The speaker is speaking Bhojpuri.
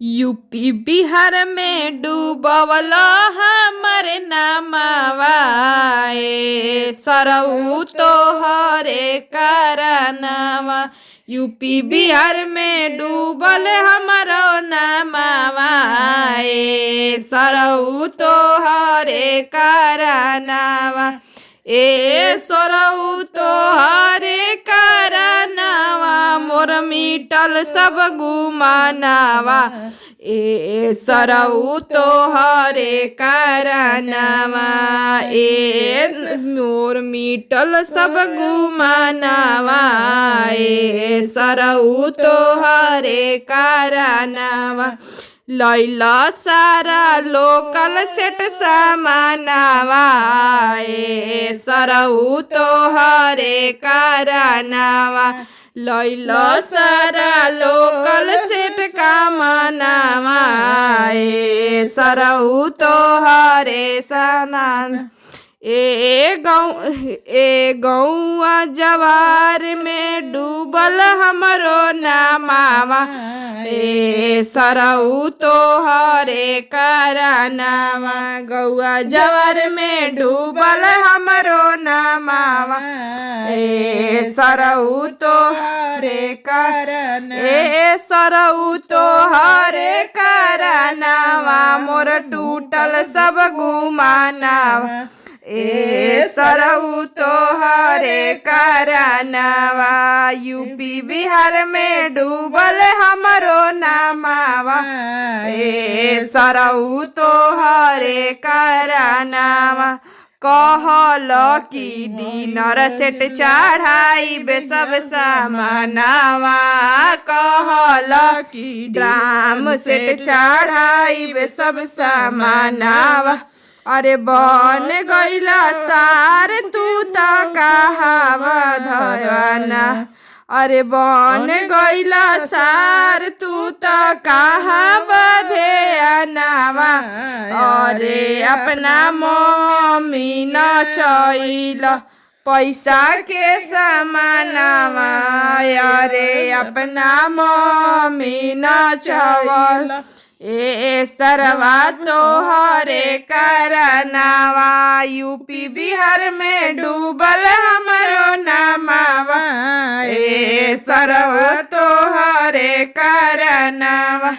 यूपी बिहार में डूबल हमर नामवा सरऊ तोहरे करनवा। यूपी बिहार में डूबल हमरो नामवा सरऊ तोहरे करनवा। सरऊ तोहरे करनवा मोर मिटल सब गुमानवा। सरऊ तोहरे करनवा मोर मिटल सब गुमानवा। सरऊ तोहरे करनवा लैला सारा लोकल सेट सामानवा। सरऊ तोहरे करनवा लैला सारा लोकल सेट कामनवा। सरऊ तोहरे सामान गौआ जवार में डूबल हमरो नामवा। सरऊ तोहरे करनवा गौआ जवार में डूबल हमरो नामवा। सरऊ तोहरे करनवा सरऊ तोहरे करनवा मोर टूटल सब गुमानवा। सरऊ तोहरे करनवा यूपी बिहार में डूबल हमरो नामवा। सरऊ तोहरे करनवा कहल कि डिनर सेट चढ़ाइबे सब सामानवा। कहल कि ड्राम सेट चढ़ाइबे सब सामानवा। अरे बन गईला सार तू त कहावा धरना। अरे बन गईला सार तू त कहावा धेनवा। अरे अपना मम्मी न चैल पैसा के समानवा। अरे अपना मम्मी न चवल सरवा तोहरे करनवा यूपी बिहार में डूबल हमरो नामवा। सरवा तोहरे करनवा।